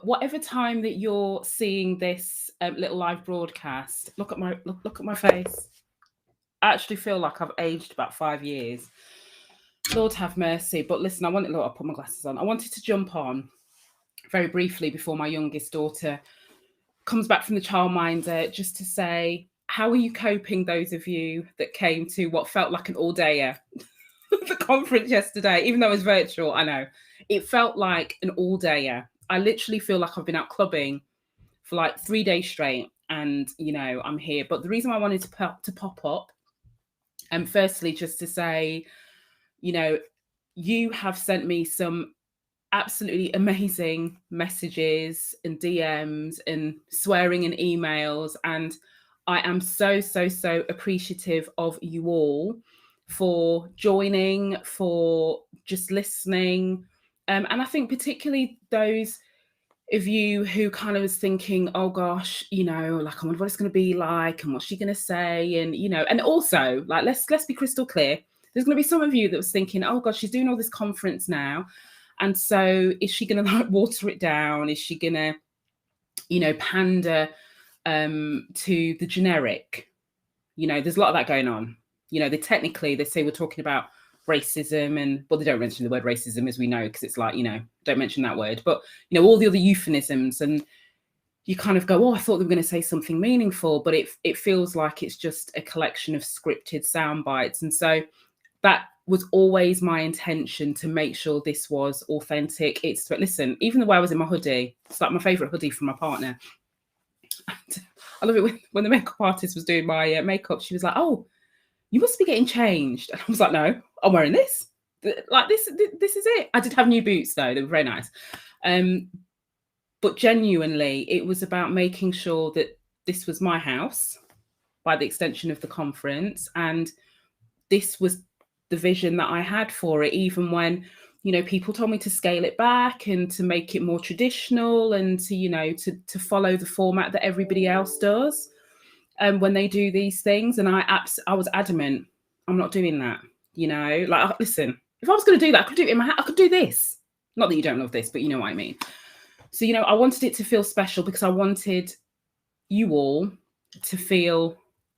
whatever time that you're seeing this little live broadcast, look at my face. I actually feel like I've aged about 5 years. Lord have mercy. But listen, I'll put my glasses on. I wanted to jump on very briefly before my youngest daughter comes back from the childminder, just to say, how are you coping, those of you that came to what felt like an all-dayer? The conference yesterday, even though it was virtual, I know it felt like an all-dayer. I literally feel like I've been out clubbing for like 3 days straight, and I'm here. But the reason I wanted to pop up, and firstly, just to say, you know, you have sent me some absolutely amazing messages and DMs and swearing and emails. And I am so, so, so appreciative of you all for joining, for just listening. And I think particularly those of you who kind of was thinking, oh gosh, like, I wonder what it's going to be like and what's she going to say. And also, like, let's be crystal clear. There's going to be some of you that was thinking, oh gosh, she's doing all this conference now. And so is she going to like water it down? Is she going to, pander to the generic? There's a lot of that going on. They say we're talking about racism, but they don't mention the word racism, as we know, because it's like, don't mention that word. But, all the other euphemisms, and you kind of go, oh, I thought they were going to say something meaningful, but it feels like it's just a collection of scripted sound bites. And so that was always my intention, to make sure this was authentic. Listen, even the way I was in my hoodie, it's like my favorite hoodie from my partner. I love it when the makeup artist was doing my makeup, she was like, oh, you must be getting changed. And I was like, no, I'm wearing this. Like, this is it. I did have new boots though. They were very nice. But genuinely, it was about making sure that this was my house by the extension of the conference. And this was the vision that I had for it, even when, people told me to scale it back and to make it more traditional, and to follow the format that everybody else does when they do these things. And I was adamant, I'm not doing that. Like, listen, if I was going to do that, I could do it in my house. I could do this. Not that you don't love this, but you know what I mean. So, I wanted it to feel special, because I wanted you all to feel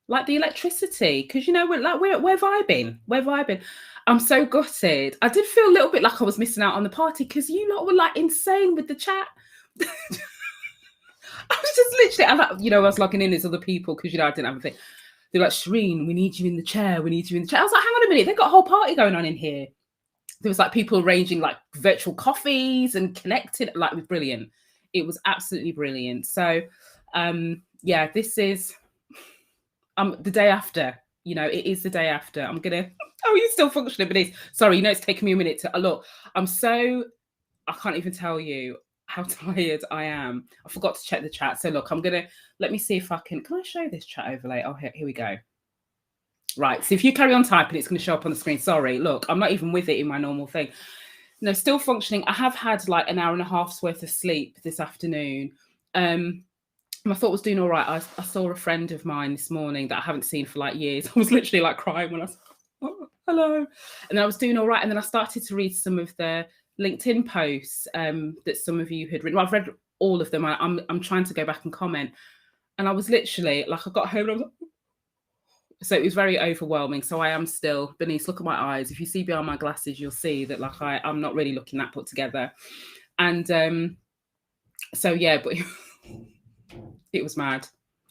like the electricity, because we're vibing. I'm so gutted. I did feel a little bit like I was missing out on the party, because you lot were like insane with the chat. I was just literally, I was logging in as other people, because I didn't have a thing. They're like, Shireen, we need you in the chair. We need you in the chair. I was like, hang on a minute, they've got a whole party going on in here. There was like people arranging like virtual coffees and connected. Like, it was brilliant. It was absolutely brilliant. So, yeah, this is the day after. It is the day after. I'm gonna. Oh, you're still functioning, but sorry. It's taken me a minute to look. I can't even tell you how tired I am. I forgot to check the chat. So look, let me see if I can I show this chat overlay? Oh, here we go. Right, so if you carry on typing, it's going to show up on the screen. Sorry, look, I'm not even with it in my normal thing. No, still functioning. I have had like an hour and a half's worth of sleep this afternoon. My thought was doing all right. I saw a friend of mine this morning that I haven't seen for like years. I was literally like crying when I was, oh, hello. And then I was doing all right. And then I started to read some of the LinkedIn posts that some of you had written. Well, I've read all of them. I'm trying to go back and comment. And I was literally like, I got home and I was like, so it was very overwhelming. So I am still, Bernice, look at my eyes. If you see behind my glasses, you'll see that like I'm not really looking that put together. And so yeah, but it was mad.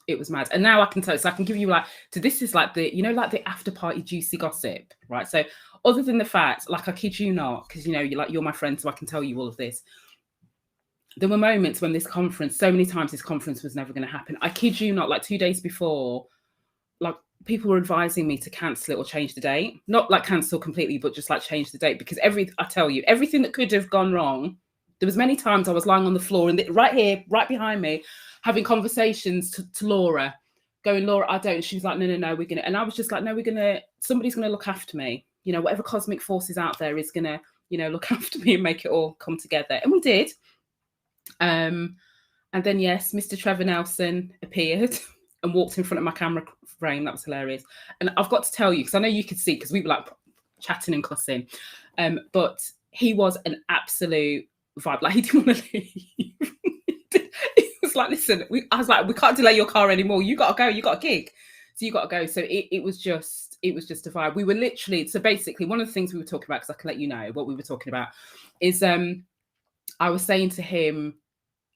It was mad. And now I can tell, so I can give you this is like like the after party juicy gossip, right? So other than the fact, like, I kid you not, because you're my friend, so I can tell you all of this. There were moments when so many times this conference was never going to happen. I kid you not, like 2 days before, like, people were advising me to cancel it or change the date. Not like cancel completely, but just like change the date, because I tell you, everything that could have gone wrong. There was many times I was lying on the floor and right here, right behind me, having conversations to Laura, going, Laura, I don't. She was like, no, we're going to. And I was just like, no, somebody's going to look after me. Whatever cosmic forces out there is going to, look after me and make it all come together. And we did. And then, yes, Mr. Trevor Nelson appeared and walked in front of my camera frame. That was hilarious. And I've got to tell you, because I know you could see, because we were like chatting and cussing, but he was an absolute vibe. Like, he didn't want to leave. like, listen, I was like, we can't delay your car anymore. You got to go. You got a gig. So you got to go. So it was just a vibe. We were literally, so basically one of the things we were talking about, because I can let you know what we were talking about, is I was saying to him,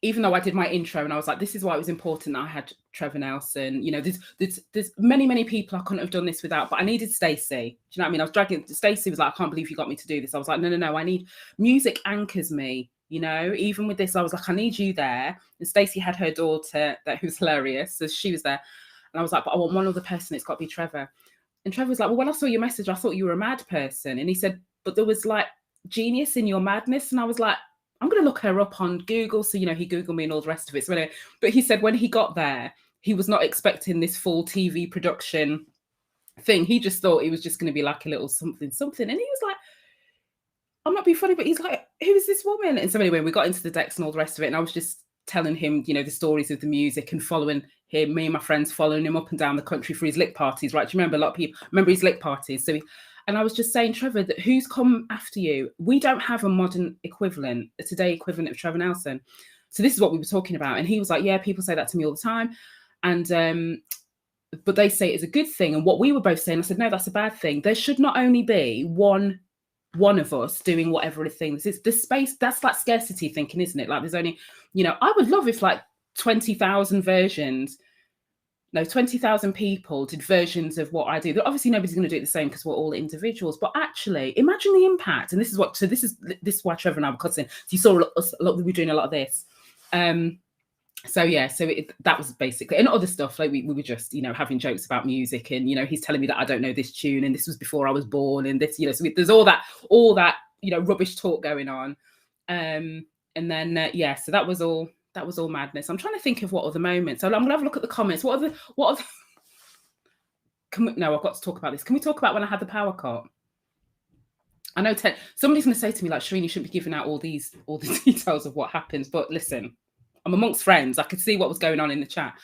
even though I did my intro and I was like, this is why it was important that I had Trevor Nelson. You know, there's many people I couldn't have done this without, but I needed Stacey. Do you know what I mean? I was dragging, Stacey was like, I can't believe you got me to do this. I was like, no, I need, music anchors me, you know, even with this, I was like, I need you there. And Stacey had her daughter who was hilarious. So she was there. And I was like, but I want one other person. It's got to be Trevor. And Trevor was like, well, when I saw your message, I thought you were a mad person. And he said, but there was like genius in your madness. And I was like, I'm going to look her up on Google. So, you know, he Googled me and all the rest of it. So anyway, but he said when he got there, he was not expecting this full TV production thing. He just thought it was just going to be like a little something. And he was like, I'm not being funny, but he's like, who is this woman? And so anyway, we got into the decks and all the rest of it. And I was just telling him, you know, the stories of the music and following him, me and my friends following him up and down the country for his lick parties, right? Do you remember? A lot of people remember his lick parties. So and I was just saying, Trevor, that who's come after you? We don't have a modern equivalent, a today equivalent of Trevor Nelson. So this is what we were talking about. And he was like, yeah, people say that to me all the time. And, but they say it's a good thing. And what we were both saying, I said, no, that's a bad thing. There should not only be one of us doing whatever the thing is. The space, that's like scarcity thinking, isn't it? Like there's only, you know, I would love if like 20,000 people did versions of what I do. Obviously, nobody's going to do it the same because we're all individuals. But actually, imagine the impact. And this is why Trevor and I were cussing. So you saw us, we were doing a lot of this. So yeah, that was basically, and other stuff, like we were just, you know, having jokes about music, and, you know, he's telling me that I don't know this tune, and this was before I was born, and this, you know, so there's all that, you know, rubbish talk going on. And then, yeah, so that was all madness. I'm trying to think of what other moments. So I'm gonna have a look at the comments. What are the no, I've got to talk about this. Can we talk about when I had the power cut? I know somebody's going to say to me like, Shireen, you shouldn't be giving out all the details of what happens. But listen, I'm amongst friends. I could see what was going on in the chat.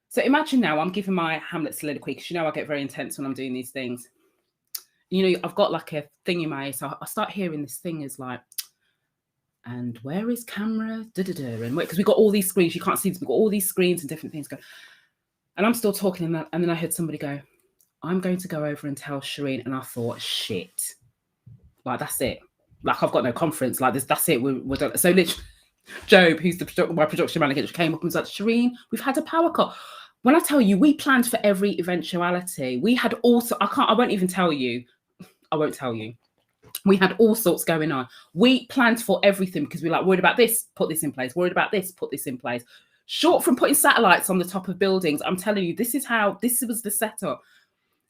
So imagine now I'm giving my Hamlet soliloquy, because you know I get very intense when I'm doing these things. You know, I've got like a thing in my ear, so I start hearing this thing is like, and where is camera? And because we've got all these screens, you can't see this. We've got all these screens and different things going. And I'm still talking, and then I heard somebody go, I'm going to go over and tell Shireen. And I thought, shit, like that's it. Like I've got no conference. Like this, that's it. We're done. So literally, Job, who's my production manager, came up and was like, Shireen, we've had a power cut. When I tell you, we planned for every eventuality. We had also, I won't even tell you. I won't tell you. We had all sorts going on. We planned for everything because we're like, worried about this, put this in place. Worried about this, put this in place. Short from putting satellites on the top of buildings, I'm telling you, this was the setup.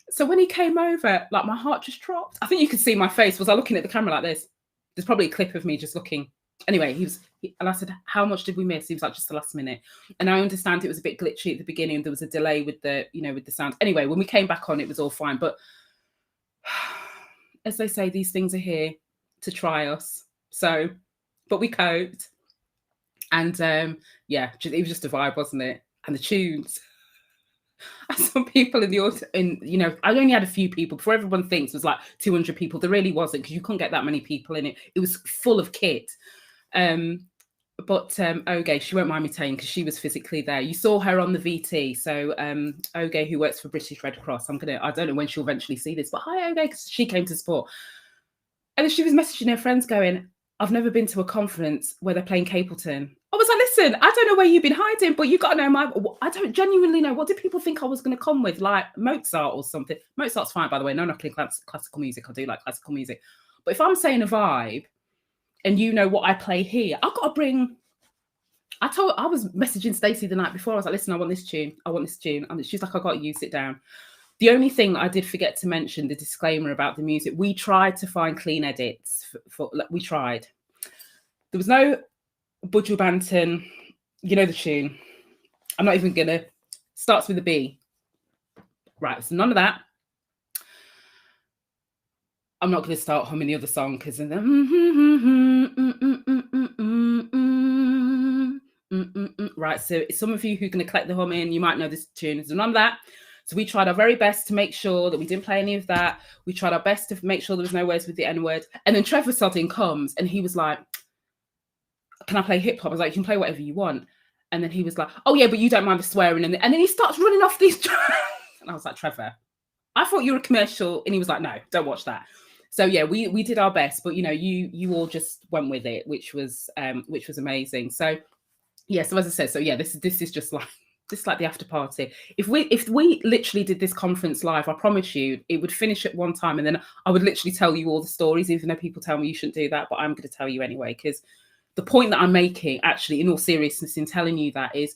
So when he came over, like my heart just dropped. I think you could see my face. Was I looking at the camera like this? There's probably a clip of me just looking. Anyway, and I said, how much did we miss? He was like, just the last minute. And I understand it was a bit glitchy at the beginning. There was a delay with the sound. Anyway, when we came back on, it was all fine. But as they say, these things are here to try us. So, but we coped. And yeah, it was just a vibe, wasn't it? And the tunes. Some people in the audience, you know, I only had a few people. Before everyone thinks it was like 200 people. There really wasn't, because you couldn't get that many people in it. It was full of kit. But Oge, she won't mind me saying, because she was physically there. You saw her on the VT. So Oge, who works for British Red Cross, I don't know when she'll eventually see this, but hi Oge, because she came to support. And she was messaging her friends going, I've never been to a conference where they're playing Capleton. I was like, listen, I don't know where you've been hiding, but you got to know I don't genuinely know. What did people think I was going to come with? Like Mozart or something? Mozart's fine, by the way. No, not playing classical music. I do like classical music. But if I'm saying a vibe and you know what I play here, I've got to bring... I was messaging Stacey the night before. I was like, listen, I want this tune. And she's like, I got you, sit down. The only thing I did forget to mention, the disclaimer about the music, we tried to find clean edits. We tried. There was no Budju Banton, you know the tune. I'm not even gonna. Starts with a B. Right, so none of that. I'm not gonna start humming the other song because then right. So some of you who are gonna collect the humming, you might know this tune. So none of that. So we tried our very best to make sure that we didn't play any of that. We tried our best to make sure there was no words with the N word. And then Trevor Sodding comes and he was like, can I play hip hop? I was like, you can play whatever you want. And then he was like, oh yeah, but you don't mind the swearing. And then he starts running off these and I was like, Trevor, I thought you were a commercial. And he was like, no, don't watch that. So yeah, we did our best, but you all just went with it, which was amazing. So yeah, so as I said, so yeah, this is just like the after party. If we literally did this conference live, I promise you it would finish at one time, and then I would literally tell you all the stories, even though people tell me you shouldn't do that, but I'm going to tell you anyway, because the point that I'm making, actually, in all seriousness, in telling you that is,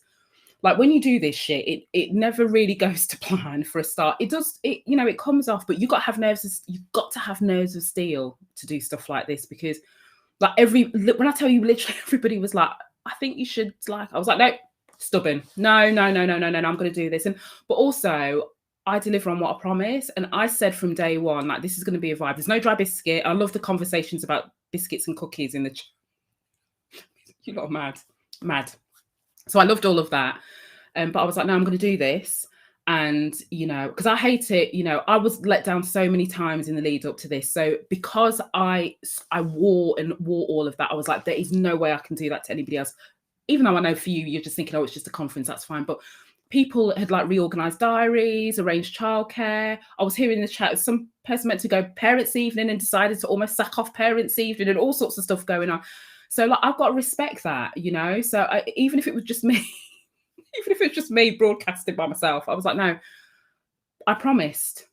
like, when you do this shit, it never really goes to plan for a start. It does, it comes off, but you've got to have nerves of steel to do stuff like this, because like when I tell you, literally everybody was like, I think you should, like, I was like, no, stubborn. No, I'm going to do this. But also I deliver on what I promise. And I said from day one, like, this is going to be a vibe. There's no dry biscuit. I love the conversations about biscuits and cookies in the you lot are mad. So I loved all of that. But I was like, no, I'm going to do this. And, because I hate it, I was let down so many times in the lead up to this. So because I wore all of that, I was like, there is no way I can do that to anybody else. Even though I know for you, you're just thinking, oh, it's just a conference, that's fine. But people had like reorganized diaries, arranged childcare. I was hearing in the chat, some person meant to go parents' evening and decided to almost sack off parents' evening, and all sorts of stuff going on. So like, I've got to respect that, So even if it was just me, even if it's just me broadcasting by myself, I was like, no, I promised.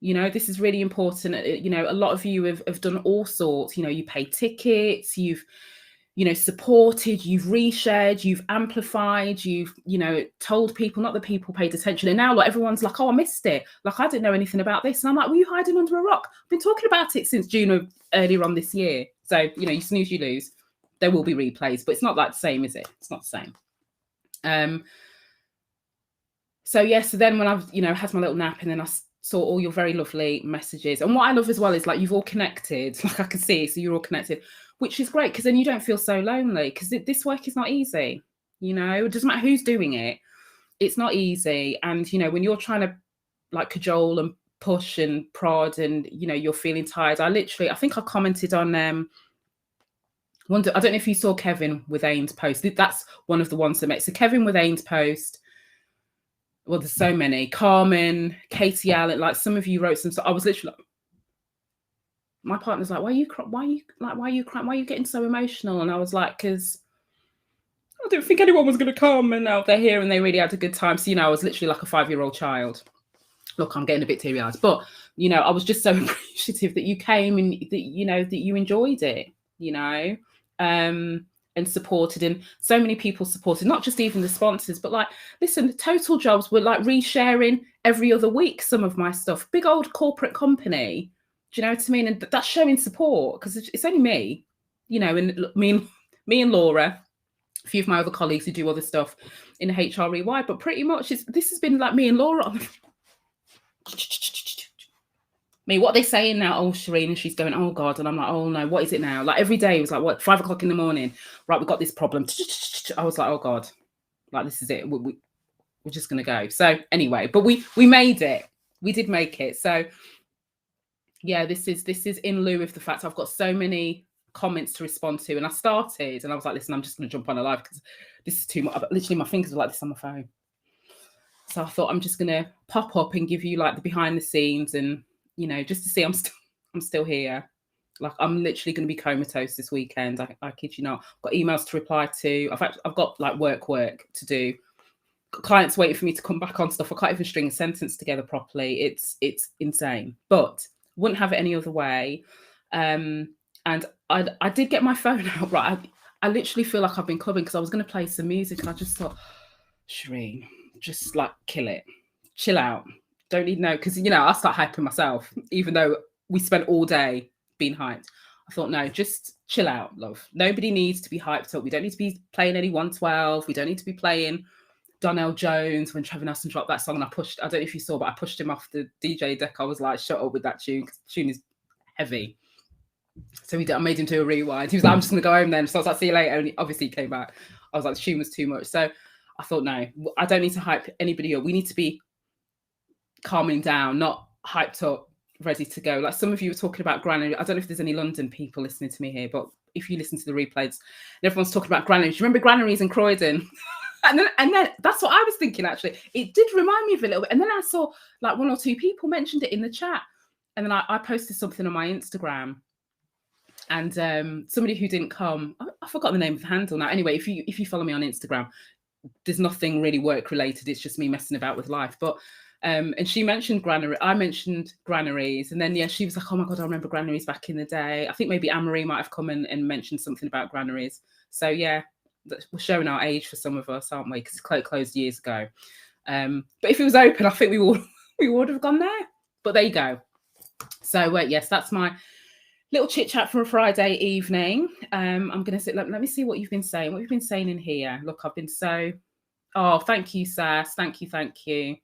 This is really important. A lot of you have done all sorts. You pay tickets, you've supported, you've reshared, you've amplified, you've told people, not that people paid attention, and now like everyone's like, oh, I missed it, like I didn't know anything about this. And I'm like, were you hiding under a rock? I've been talking about it since June of earlier on this year. So you snooze, you lose. There will be replays, but it's not like the same, is it? It's not the same. So yes, so then when I've had my little nap, and then I saw all your very lovely messages. And what I love as well is like, you've all connected, like I can see, so you're all connected, which is great, because then you don't feel so lonely, because this work is not easy. It doesn't matter who's doing it, it's not easy. And when you're trying to like cajole and push and prod, and you're feeling tired, I think I commented on I don't know if you saw Kevin with Ains post. That's one of the ones that makes. So Kevin with Ains post. Well, there's so many. Carmen, Katie Allen, like some of you wrote some stuff. I was literally like, my partner's like, why are you crying? Why are you getting so emotional? And I was like, because I didn't think anyone was going to come, and now they're here and they really had a good time. So, I was literally like a 5-year-old child. Look, I'm getting a bit teary-eyed, but, I was just so appreciative that you came and that, that you enjoyed it, and supported, and so many people supported, not just even the sponsors, but like, listen, the Total Jobs were like resharing every other week some of my stuff. Big old corporate company, do you know what I mean? And that's showing support, because it's only me, and me and Laura, a few of my other colleagues who do other stuff in HREY, but pretty much this has been like me and Laura on me, what are they saying now? Oh, Shireen, and she's going, oh God. And I'm like, oh no, what is it now? Like every day it was like, what, 5 o'clock in the morning, right, we've got this problem. I was like, oh God, like this is it, we're just gonna go. So anyway, but we made it, we did make it. So yeah, this is in lieu of the fact I've got so many comments to respond to, and I started and I was like, listen, I'm just gonna jump on a live because this is too much. Literally my fingers are like this on my phone. So I thought I'm just gonna pop up and give you like the behind the scenes, and just to see I'm still here. Like I'm literally going to be comatose this weekend. I kid you not. I've got emails to reply to. I've got like work to do. Clients waiting for me to come back on stuff. I can't even string a sentence together properly. It's insane, but wouldn't have it any other way. And I did get my phone out, right? I literally feel like I've been clubbing, because I was going to play some music and I just thought, Shireen, just like kill it, chill out. Don't need no, because I start hyping myself, even though we spent all day being hyped. I thought, no, just chill out, love. Nobody needs to be hyped up. We don't need to be playing any 112. We don't need to be playing Donnell Jones when Trevor Nelson dropped that song. And I don't know if you saw, but I pushed him off the DJ deck. I was like, shut up with that tune, because the tune is heavy. So I made him do a rewind. He was like, I'm just going to go home then. So I was like, see you later. And obviously he came back. I was like, the tune was too much. So I thought, no, I don't need to hype anybody up. We need to be calming down, not hyped up, ready to go. Like some of you were talking about Granary. I don't know if there's any London people listening to me here, but if you listen to the replays, everyone's talking about Granaries. Do you remember Granaries in Croydon? And then that's what I was thinking, actually. It did remind me of a little bit. And then I saw like 1 or 2 people mentioned it in the chat. And then I posted something on my Instagram. And somebody who didn't come, I forgot the name of the handle now. Anyway, if you follow me on Instagram, there's nothing really work related. It's just me messing about with life. But and she mentioned granary. I mentioned granaries, and then she was like, "Oh my god, I remember granaries back in the day." I think maybe Anne-Marie might have come and mentioned something about granaries. So yeah, we're showing our age for some of us, aren't we? Because it closed years ago. But if it was open, I think we would have gone there. But there you go. So yes, that's my little chit chat for a Friday evening. I'm gonna sit. Let me see what you've been saying. What you've been saying in here. Look, I've been so. Oh, thank you, Sass. Thank you.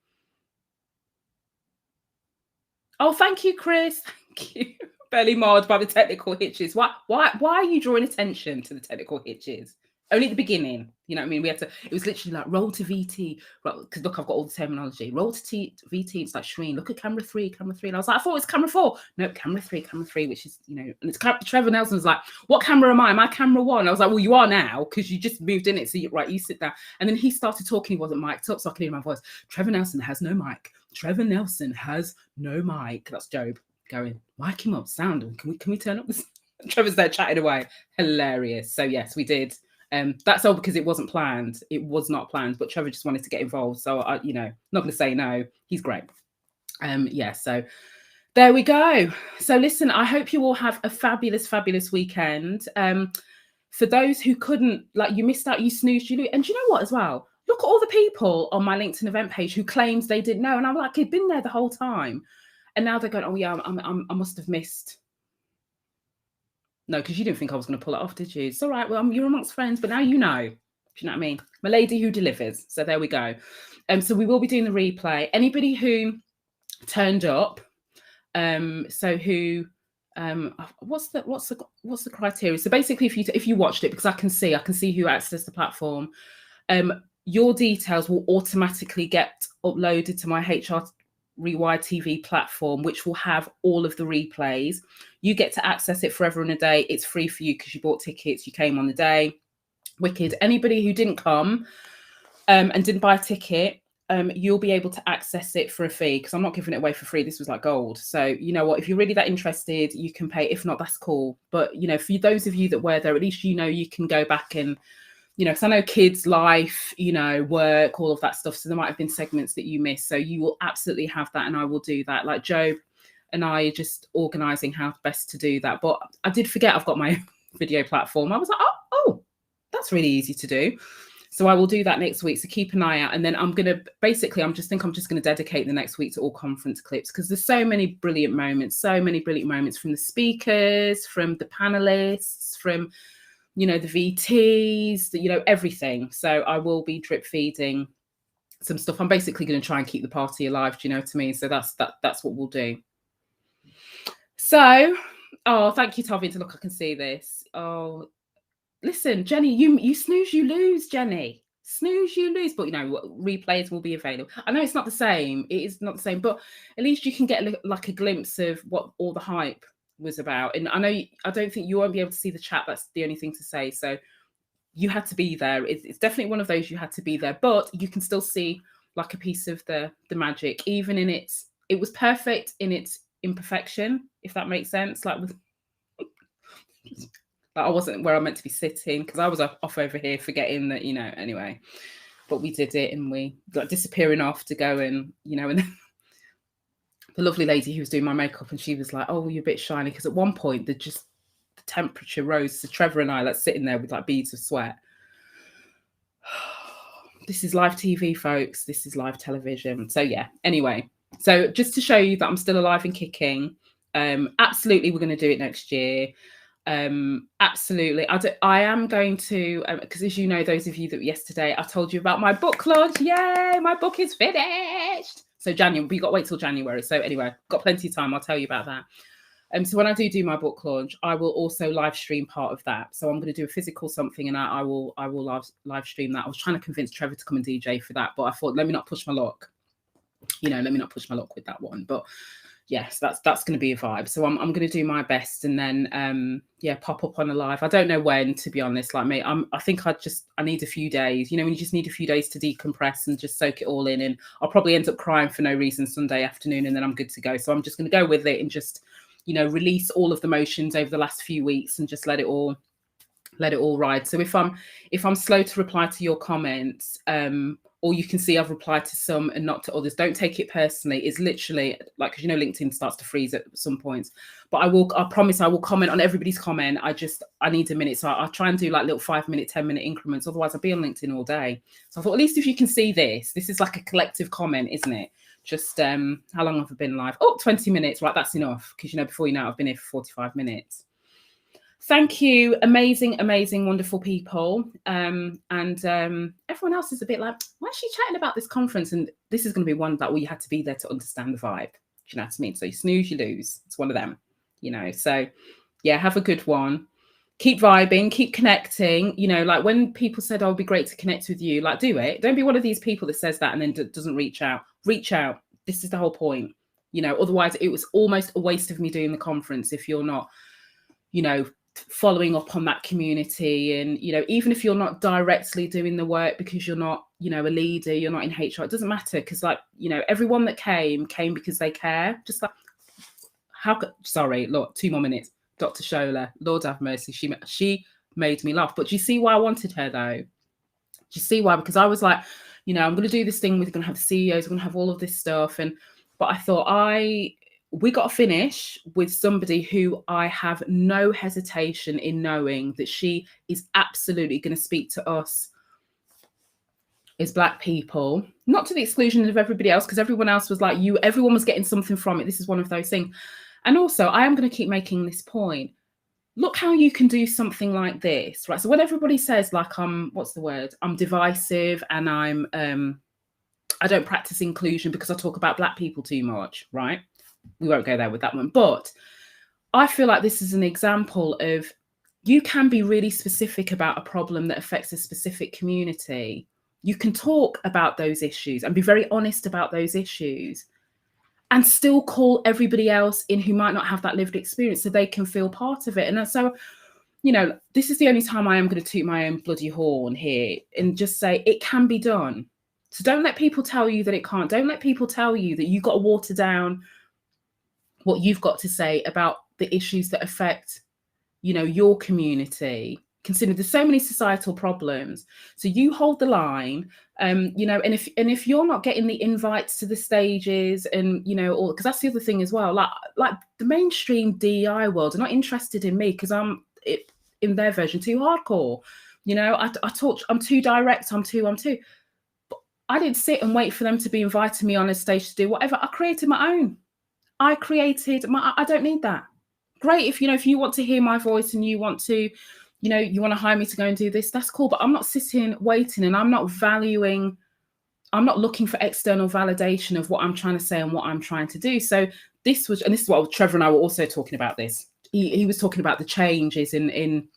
Oh, thank you, Chris. Thank you. Barely marred by the technical hitches. Why are you drawing attention to the technical hitches? Only at the beginning, you know what I mean? It was literally like roll to VT, because look, I've got all the terminology. Roll to VT, it's like Shreen, look at camera 3. And I was like, I thought it was camera 4. No, camera 3, which is, and it's Trevor Nelson was like, what camera am I? Am I camera 1? I was like, well, you are now, because you just moved in it. So you sit down. And then he started talking, he wasn't mic'd up, so I could hear my voice. Trevor Nelson has no mic. That's Job going, mic him up, sound. Can we turn up this? Trevor's there chatting away. Hilarious. So yes, we did. That's all because it wasn't planned. It was not planned, but Trevor just wanted to get involved. So I, not going to say no. He's great. So there we go. So listen, I hope you all have a fabulous weekend. For those who couldn't, like, you missed out, you snoozed, you lose. And do you know what as well? Look at all the people on my LinkedIn event page who claimed they didn't know. And I'm like, I'd been there the whole time. And now they're going, oh yeah, I must have missed. No, because you didn't think I was going to pull it off, did you? It's all right. Well, you're amongst friends, but now you know. Do you know what I mean? My lady who delivers. So there we go. So we will be doing the replay. Anybody who turned up, what's the criteria? So basically, if you watched it, because I can see who accessed the platform, your details will automatically get uploaded to my HR Rewired TV platform, which will have all of the replays. You get to access it forever and a day. It's free for you because you bought tickets, you came on the day. Wicked. Anybody who didn't come and didn't buy a ticket, you'll be able to access it for a fee, because I'm not giving it away for free. This was like gold. So you know what, if you're really that interested, you can pay. If not, that's cool. But for those of you that were there, at least you can go back and because I know kids, life, work, all of that stuff. So there might have been segments that you missed. So you will absolutely have that. And I will do that. Like Job and I are just organising how best to do that. But I did forget I've got my video platform. I was like, oh, that's really easy to do. So I will do that next week. So keep an eye out. And then I'm just going to dedicate the next week to all conference clips, because there's so many brilliant moments from the speakers, from the panelists, from the VTs, everything. So I will be drip feeding some stuff. I'm basically going to try and keep the party alive. Do you know what I mean? So that's what we'll do. So, thank you, Tavi. Look, I can see this. Oh, listen, Jenny, you snooze, you lose, Jenny. Snooze, you lose. But replays will be available. I know it's not the same. It is not the same, but at least you can get like a glimpse of what all the hype was about. And I don't think you won't be able to see the chat. That's the only thing to say. So you had to be there. It's definitely one of those you had to be there, but you can still see like a piece of the magic, even in it was perfect in its imperfection, if that makes sense. Like with I wasn't where I meant to be sitting, because I was off over here forgetting that, anyway, but we did it, and we got disappearing off to go and and then the lovely lady who was doing my makeup, and she was like, oh, you're a bit shiny, because at one point the temperature rose to Trevor and I, like sitting there with like beads of sweat. This is live TV, folks. This is live television. So yeah, anyway, so just to show you that I'm still alive and kicking, absolutely we're going to do it next year. Absolutely. I am going to, because as you know, those of you that yesterday I told you about my book launch. Yay, my book is finished. So January, we got to wait till January. So anyway, got plenty of time. I'll tell you about that. So when I do my book launch, I will also live stream part of that. So I'm going to do a physical something, and I will live stream that. I was trying to convince Trevor to come and DJ for that, but I thought, let me not push my luck. Let me not push my luck with that one. But yes, that's going to be a vibe. So I'm going to do my best, and then pop up on a live. I don't know when, to be honest. Like me, I think I need a few days. You know, when you just need a few days to decompress and just soak it all in. And I'll probably end up crying for no reason Sunday afternoon, and then I'm good to go. So I'm just going to go with it and just, you know, release all of the motions over the last few weeks and just let it all ride. So if I'm slow to reply to your comments, or you can see I've replied to some and not to others, don't take it personally. It's literally like, because you know LinkedIn starts to freeze at some points, but I promise I will comment on everybody's comment. I need a minute, so I'll try and do like little 5-minute, 10-minute increments, otherwise I'll be on LinkedIn all day. So I thought, at least if you can see this is like a collective comment, isn't it? Just how long have I been live? 20 minutes, right? That's enough, because you know, before you know it, I've been here for 45 minutes. Thank you, amazing, wonderful people. And everyone else is a bit like, why is she chatting about this conference? And this is going to be one that you had to be there to understand the vibe. Do you know what I mean? So you snooze, you lose. It's one of them, you know. So yeah, have a good one. Keep vibing, keep connecting. You know, like when people said, "Oh, it'd be great to connect with you," like do it. Don't be one of these people that says that and then doesn't reach out. Reach out. This is the whole point. You know, otherwise it was almost a waste of me doing the conference if you're not, you know, following up on that community. And, you know, even if you're not directly doing the work because you're not, you know, a leader, you're not in HR, it doesn't matter, because like, you know, everyone that came because they care. Just like, look, 2 more minutes. Dr. Shola, Lord have mercy, she made me laugh. But do you see why I wanted her though? Do you see why? Because I was like, you know, I'm going to do this thing, we're going to have the CEOs, we're going to have all of this stuff. But I thought we got to finish with somebody who I have no hesitation in knowing that she is absolutely going to speak to us as Black people, not to the exclusion of everybody else, because everyone else was like everyone was getting something from it. This is one of those things. And also, I am going to keep making this point. Look how you can do something like this, right? So when everybody says like, I'm divisive and I don't practice inclusion because I talk about Black people too much, right? We won't go there with that one. But I feel like this is an example of, you can be really specific about a problem that affects a specific community. You can talk about those issues and be very honest about those issues, and still call everybody else in who might not have that lived experience so they can feel part of it. And so, you know, this is the only time I am going to toot my own bloody horn here and just say it can be done. So don't let people tell you that it can't. Don't let people tell you that you've got to water down what you've got to say about the issues that affect, you know, your community. Consider there's so many societal problems. So you hold the line, you know, and if you're not getting the invites to the stages, and, you know, because that's the other thing as well, like the mainstream DEI world are not interested in me because I'm in their version too hardcore. You know, I'm too direct, I'm too. But I didn't sit and wait for them to be inviting me on a stage to do whatever. I created my own. I don't need that. Great. If you want to hear my voice and you want to, you know, you want to hire me to go and do this, that's cool. But I'm not sitting waiting, and I'm not looking for external validation of what I'm trying to say and what I'm trying to do. So this is what Trevor and I were also talking about this. He was talking about the changes in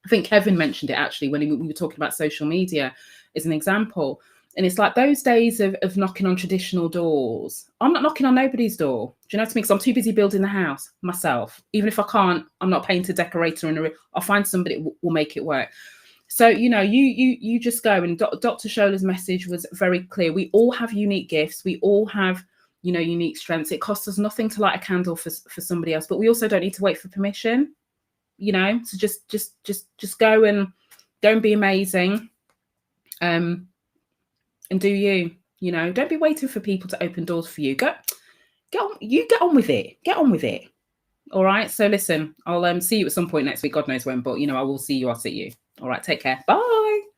I think Kevin mentioned it actually when we were talking about social media as an example. And it's like those days of knocking on traditional doors. I'm not knocking on nobody's door. Do you know what I mean? Because I'm too busy building the house myself. Even if I can't, I'm not paying to decorator, and I'll find somebody that will make it work. So, you know, you just go. And Dr. Shola's message was very clear. We all have unique gifts. We all have, you know, unique strengths. It costs us nothing to light a candle for somebody else, but we also don't need to wait for permission. You know, so just go and be amazing. And do you know, don't be waiting for people to open doors for you. Get on with it. All right. So listen, I'll see you at some point next week. God knows when, but you know, I will see you. I'll see you. All right. Take care. Bye.